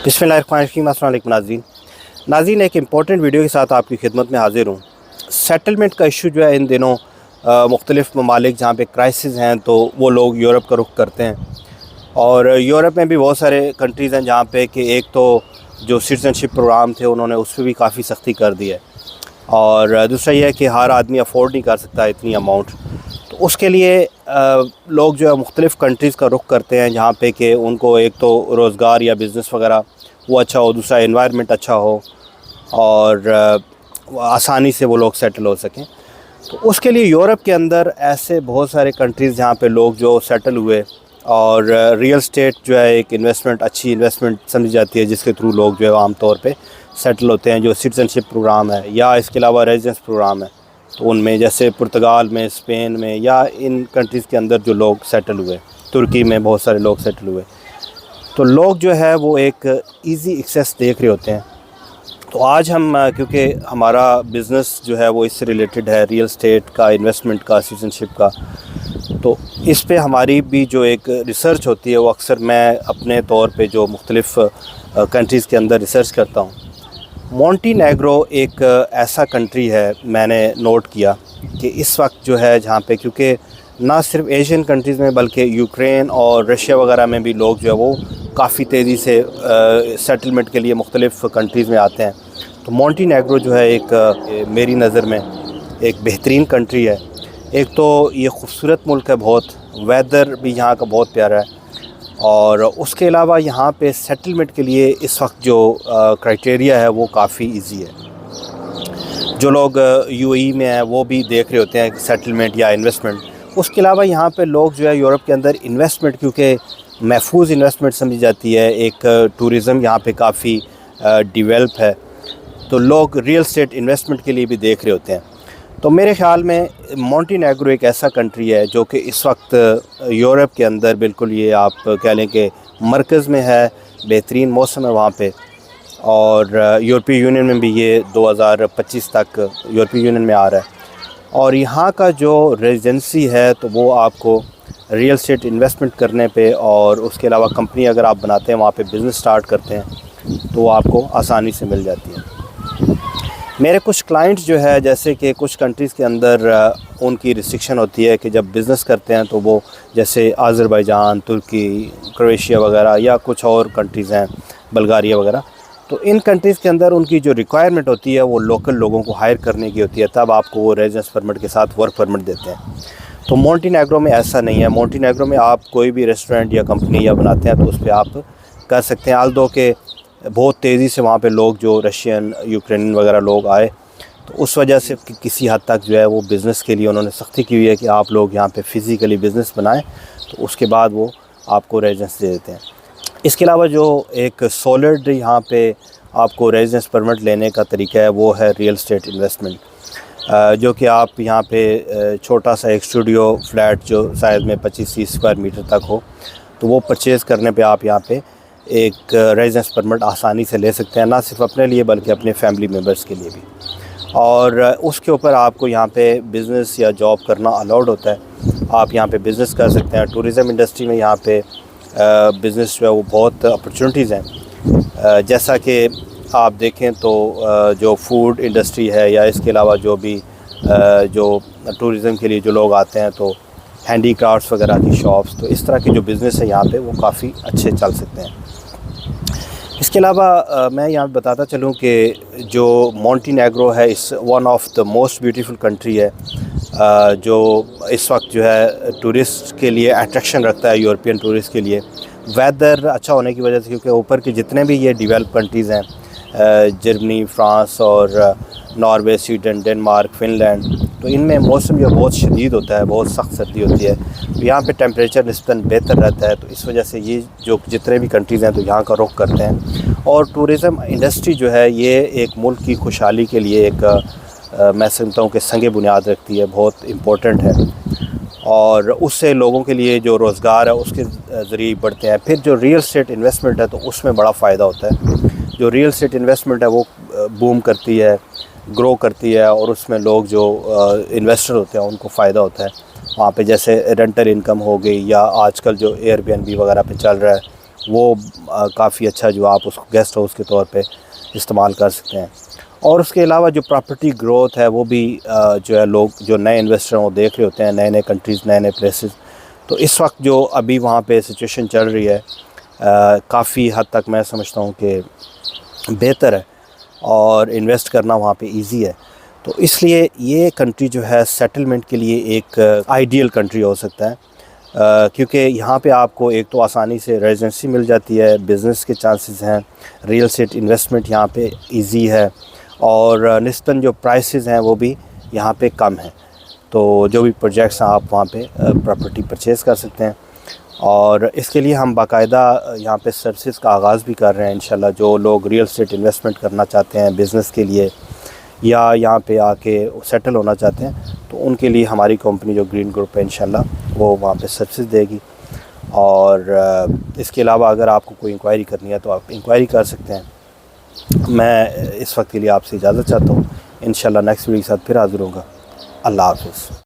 बिस्मिल्लाहिर्रहमानिर्रहीम। अस्सलाम वालेकुम नाज़रीन, एक इम्पॉर्टेंट वीडियो के साथ आपकी खिदमत में हाज़िर हूँ। सेटलमेंट का इशू जो है इन दिनों मुख्तलिफ़ ममालिक जहाँ पे क्राइसिस हैं तो वो लोग यूरोप का रुख करते हैं। और यूरोप में भी बहुत सारे कंट्रीज़ हैं जहाँ पे कि एक तो जो सिटीज़नशिप प्रोग्राम थे उन्होंने उस पर भी काफ़ी सख्ती कर दी है, और दूसरा ये है कि हर आदमी अफोर्ड नहीं कर सकता इतनी अमाउंट। तो उसके लिए लोग जो है मुख्तलिफ़ कंट्रीज़ का रुख करते हैं जहाँ पे कि उनको एक तो रोज़गार या बिज़नेस वगैरह वो अच्छा हो, दूसरा एनवायरनमेंट अच्छा हो और आसानी से वो लोग सेटल हो सकें। तो उसके लिए यूरोप के अंदर ऐसे बहुत सारे कंट्रीज़ जहाँ पे लोग जो सेटल हुए, और रियल स्टेट जो है एक इन्वेस्टमेंट, अच्छी इन्वेस्टमेंट समझी जाती है जिसके थ्रू लोग जो है आम तौर पे सेटल होते हैं। जो सिटीज़नशिप प्रोग्राम है या इसके अलावा रेजिडेंस प्रोग्राम है तो उनमें जैसे पुर्तगाल में, स्पेन में या इन कंट्रीज़ के अंदर जो लोग सेटल हुए, तुर्की में बहुत सारे लोग सेटल हुए, तो लोग जो है वो एक इजी एक्सेस देख रहे होते हैं। तो आज हम क्योंकि हमारा बिज़नेस जो है वो इससे रिलेटेड है, रियल स्टेट का, इन्वेस्टमेंट का, सिटीज़नशिप का, तो इस पे हमारी भी जो एक रिसर्च होती है वो अक्सर मैं अपने तौर पे जो मुख्तलिफ़ कंट्रीज़ के अंदर रिसर्च करता हूँ। मोंटीनेग्रो एक ऐसा कंट्री है, मैंने नोट किया कि इस वक्त जो है जहाँ पे, क्योंकि ना सिर्फ एशियन कंट्रीज़ में बल्कि यूक्रेन और रशिया वगैरह में भी लोग जो है वो काफ़ी तेज़ी से सेटलमेंट के लिए मुख्तलिफ़ कंट्रीज़ में आते हैं। तो मोंटीनेग्रो जो है एक मेरी नज़र में एक बेहतरीन कंट्री है। एक तो ये खूबसूरत मुल्क है, बहुत वेदर भी यहाँ का बहुत प्यारा है, और उसके अलावा यहाँ पे सेटलमेंट के लिए इस वक्त जो क्राइटेरिया है वो काफ़ी इजी है। जो लोग यूएई में हैं वो भी देख रहे होते हैं सेटलमेंट या इन्वेस्टमेंट। उसके अलावा यहाँ पे लोग जो है यूरोप के अंदर इन्वेस्टमेंट, क्योंकि महफूज इन्वेस्टमेंट समझी जाती है, एक टूरिज़म यहाँ पे काफ़ी डेवलप है, तो लोग रियल स्टेट इन्वेस्टमेंट के लिए भी देख रहे होते हैं। तो मेरे ख़्याल में मोंटीनेग्रो एक ऐसा कंट्री है जो कि इस वक्त यूरोप के अंदर बिल्कुल, ये आप कह लें कि मरकज़ में है, बेहतरीन मौसम है वहाँ पे, और यूरोपीय यूनियन में भी ये 2025 तक यूरोपीय यूनियन में आ रहा है। और यहाँ का जो रेजिडेंसी है तो वो आपको रियल स्टेट इन्वेस्टमेंट करने पे, और उसके अलावा कंपनी अगर आप बनाते हैं, वहाँ पे बिज़नेस स्टार्ट करते हैं तो आपको आसानी से मिल जाती है। मेरे कुछ क्लाइंट्स जो है, जैसे कि कुछ कंट्रीज़ के अंदर उनकी रिस्ट्रिक्शन होती है कि जब बिज़नेस करते हैं तो वो, जैसे अज़रबैजान, तुर्की, क्रोएशिया वगैरह या कुछ और कंट्रीज़ हैं, बुल्गारिया वगैरह, तो इन कंट्रीज़ के अंदर उनकी जो रिक्वायरमेंट होती है वो लोकल लोगों को हायर करने की होती है, तब आपको वो रेजिडेंस परमिट के साथ वर्क परमिट देते हैं। तो मोंटीनेग्रो में ऐसा नहीं है। मोंटीनेग्रो में आप कोई भी रेस्टोरेंट या कंपनी या बनाते हैं तो उस पर आप कर सकते हैं। आल्दो के बहुत तेज़ी से वहाँ पे लोग जो रशियन, यूक्रेनियन वगैरह लोग आए, तो उस वजह से किसी हद तक जो है वो बिज़नेस के लिए उन्होंने सख्ती की हुई है कि आप लोग यहाँ पे फ़िज़िकली बिज़नेस बनाएं, तो उसके बाद वो आपको रेजिडेंस दे देते हैं। इसके अलावा जो एक सॉलिड यहाँ पे आपको रेजिडेंस परमिट लेने का तरीका है वो है रियल स्टेट इन्वेस्टमेंट, जो कि आप यहाँ पे छोटा सा एक स्टूडियो फ्लैट जो साइज़ में 25-30 स्क्वायर मीटर तक हो, तो वो परचेज़ करने पे आप यहाँ पे एक रेजिडेंस परमिट आसानी से ले सकते हैं, ना सिर्फ अपने लिए बल्कि अपने फैमिली मेम्बर्स के लिए भी। और उसके ऊपर आपको यहाँ पे बिज़नेस या जॉब करना अलाउड होता है। आप यहाँ पे बिज़नेस कर सकते हैं। टूरिज़म इंडस्ट्री में यहाँ पे बिज़नेस जो है वो बहुत अपॉर्चुनिटीज़ हैं। जैसा कि आप देखें तो जो फूड इंडस्ट्री है, या इसके अलावा जो भी जो टूरिज़म के लिए जो लोग आते हैं, तो हैंडी क्राफ्ट्स वगैरह की शॉप्स, तो इस तरह के जो बिज़नेस है यहाँ पे वो काफ़ी अच्छे चल सकते हैं। इसके अलावा मैं यहाँ बताता चलूँ कि जो मोंटीनेग्रो है इस one of the most beautiful country है, जो इस वक्त जो है टूरिस्ट के लिए अट्रैक्शन रखता है, यूरोपियन टूरिस्ट के लिए। वेदर अच्छा होने की वजह से, क्योंकि ऊपर के जितने भी ये डेवलप कंट्रीज़ हैं, जर्मनी, फ्रांस और नॉर्वे, स्वीडन, डेनमार्क, फ़िनलैंड, तो इनमें मौसम जो बहुत शदीद होता है, बहुत सख्त सर्दी होती है, तो यहाँ पे टेम्परेचर निस्बतन बेहतर रहता है। तो इस वजह से ये जो जितने भी कंट्रीज़ हैं तो यहाँ का रुख करते हैं। और टूरिज़म इंडस्ट्री जो है ये एक मुल्क की खुशहाली के लिए एक मैं समझता हूँ कि संग बुनियाद रखती है, बहुत इम्पोर्टेंट है, और उससे लोगों के लिए जो रोज़गार है उसके ज़रिए बढ़ते हैं। फिर जो रियल स्टेट इन्वेस्टमेंट है तो उसमें बड़ा फ़ायदा होता है। जो रियल स्टेट इन्वेस्टमेंट है वो बूम करती है, ग्रो करती है, और उसमें लोग जो इन्वेस्टर होते हैं उनको फ़ायदा होता है। वहाँ पे जैसे रेंटल इनकम हो गई, या आजकल जो एयरबीएनबी वगैरह पे चल रहा है وہ کافی اچھا جو آپ اس کو گیسٹ ہاؤس کے طور پہ استعمال کر سکتے ہیں. اور اس کے علاوہ جو پراپرٹی گروتھ ہے وہ بھی جو ہے لوگ جو نئے انویسٹر ہیں وہ دیکھ رہے ہوتے ہیں نئے نئے کنٹریز نئے نئے پلیسز. تو اس وقت جو ابھی وہاں پہ سچویشن چل رہی ہے کافی حد تک میں سمجھتا ہوں کہ بہتر ہے اور انویسٹ کرنا وہاں پہ ایزی ہے. تو اس لیے یہ کنٹری جو ہے سیٹلمنٹ کے لیے ایک آئیڈیل کنٹری ہو سکتا ہے کیونکہ یہاں پہ آپ کو ایک تو آسانی سے ریزیڈنسی مل جاتی ہے, بزنس کے چانسز ہیں, ریئل اسٹیٹ انویسٹمنٹ یہاں پہ ایزی ہے اور نسبتاً جو پرائسز ہیں وہ بھی یہاں پہ کم ہیں. تو جو بھی پروجیکٹس ہیں آپ وہاں پہ پراپرٹی پرچیز کر سکتے ہیں. اور اس کے لیے ہم باقاعدہ یہاں پہ سروسز کا آغاز بھی کر رہے ہیں انشاءاللہ. جو لوگ ریئل اسٹیٹ انویسٹمنٹ کرنا چاہتے ہیں بزنس کے لیے یا یہاں پہ آ کے سیٹل ہونا چاہتے ہیں تو ان کے لیے ہماری کمپنی جو گرین گروپ ہے انشاءاللہ وہ وہاں پہ سروسز دے گی. اور اس کے علاوہ اگر آپ کو کوئی انکوائری کرنی ہے تو آپ انکوائری کر سکتے ہیں. میں اس وقت کے لیے آپ سے اجازت چاہتا ہوں. انشاءاللہ نیکسٹ ویڈیو کے ساتھ پھر حاضر ہوں گا. اللہ حافظ.